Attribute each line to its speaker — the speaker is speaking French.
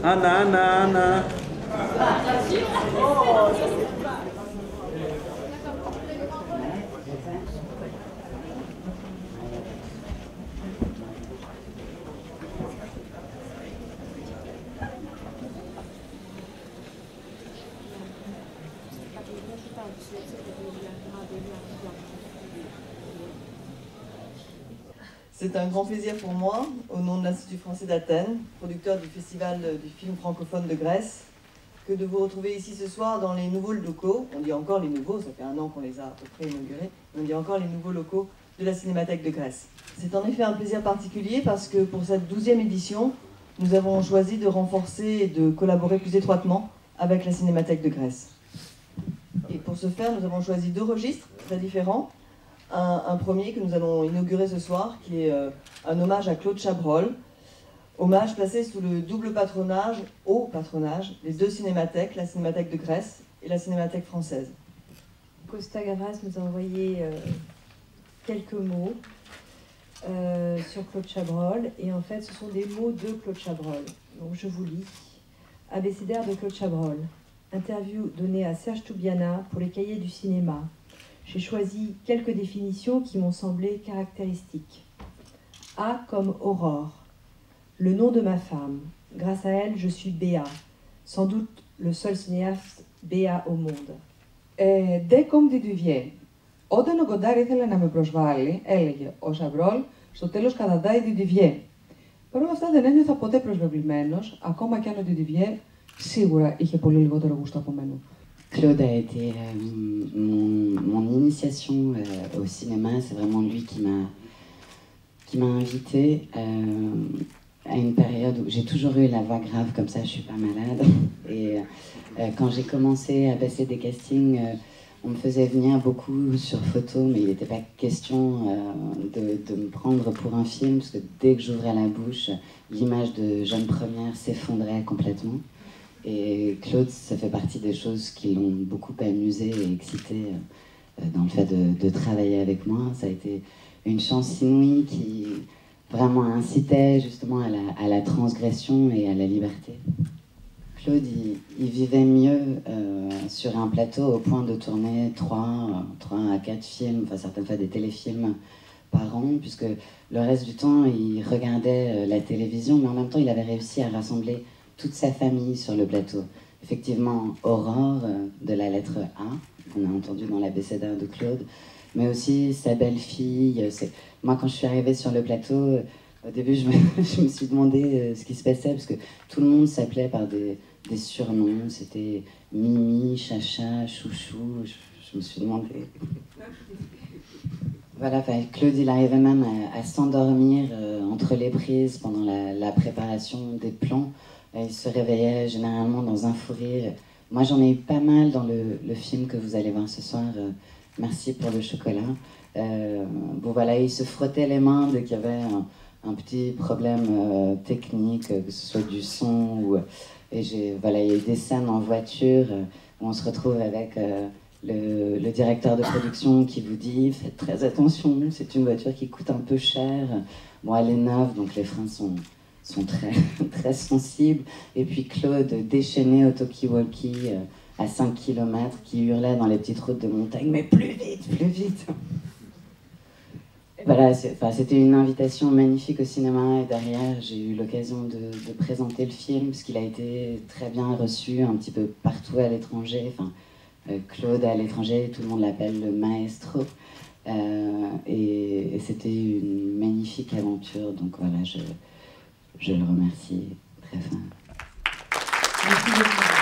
Speaker 1: Anna, Anna, Anna.
Speaker 2: C'est un grand plaisir pour moi, au nom de l'Institut français d'Athènes, producteur du Festival du film francophone de Grèce, que de vous retrouver ici ce soir dans les nouveaux locaux, on dit encore les nouveaux, ça fait 1 an qu'on les a à peu près inaugurés, on dit encore les nouveaux locaux de la Cinémathèque de Grèce. C'est en effet un plaisir particulier parce que pour cette 12e édition, nous avons choisi de renforcer et de collaborer plus étroitement avec la Cinémathèque de Grèce. Et pour ce faire, nous avons choisi 2 registres très différents. Un premier que nous allons inaugurer ce soir, qui est un hommage à Claude Chabrol, hommage placé sous le double patronage, haut patronage, des 2 cinémathèques, la Cinémathèque de Grèce et la Cinémathèque française.
Speaker 3: Costa Gavras nous a envoyé quelques mots sur Claude Chabrol, et en fait ce sont des mots de Claude Chabrol. Donc je vous lis. Abécédaire de Claude Chabrol. Interview donnée à Serge Toubiana pour les Cahiers du cinéma. J'ai choisi quelques définitions qui m'ont semblé caractéristiques. A comme Aurore, le nom de ma femme. Grâce à elle, je suis Béa, sans doute le seul cinéaste Béa au monde.
Speaker 4: Ντε comme du Duvier. Όταν ο Γκοντάρ ήθελε να με προσβάλλει, έλεγε «Ο Σαμπρόλ στο τέλος καταντάει du Duvier». Παρ' όλα αυτά δεν ένιωθα ποτέ προσβεβλημένος, ακόμα κι αν ο Duvier σίγουρα είχε πολύ λιγότερο γούστο από μένα.
Speaker 5: Claude a été mon initiation au cinéma. C'est vraiment lui qui m'a invitée à une période où j'ai toujours eu la voix grave, comme ça je suis pas malade. Et quand j'ai commencé à passer des castings, on me faisait venir beaucoup sur photo, mais il n'était pas question de me prendre pour un film, parce que dès que j'ouvrais la bouche, l'image de jeune première s'effondrait complètement. Et Claude, ça fait partie des choses qui l'ont beaucoup amusé et excité dans le fait de travailler avec moi. Ça a été une chance inouïe qui vraiment incitait justement à la transgression et à la liberté. Claude, il vivait mieux sur un plateau au point de tourner 3 à 4 films, enfin certaines fois des téléfilms par an, puisque le reste du temps, il regardait la télévision, mais en même temps, il avait réussi à rassembler toute sa famille sur le plateau. Effectivement, Aurore, de la lettre A, qu'on a entendu dans l'abécédaire de Claude, mais aussi sa belle-fille. Moi, quand je suis arrivée sur le plateau, au début, je me suis demandé ce qui se passait, parce que tout le monde s'appelait par des surnoms. C'était Mimi, Chacha, Chouchou. Je me suis demandé... Voilà, Claude, il arrivait même à s'endormir entre les prises pendant la préparation des plans. Il se réveillait généralement dans un fou rire. Moi, j'en ai eu pas mal dans le film que vous allez voir ce soir. Merci pour le chocolat. Bon, voilà, il se frottait les mains dès qu'il y avait un petit problème technique, que ce soit du son. Voilà, il y a eu des scènes en voiture où on se retrouve avec le directeur de production qui vous dit « Faites très attention, c'est une voiture qui coûte un peu cher. » Bon, elle est neuve, donc les freins sont très, très sensibles. Et puis Claude, déchaîné au talkie-walkie à 5 km, qui hurlait dans les petites routes de montagne « Mais plus vite, plus vite !» Voilà, c'était une invitation magnifique au cinéma, et derrière, j'ai eu l'occasion de présenter le film, parce qu'il a été très bien reçu un petit peu partout à l'étranger. Enfin, Claude à l'étranger, tout le monde l'appelle le maestro. Et c'était une magnifique aventure, donc voilà, je le remercie très fort.
Speaker 3: Merci beaucoup.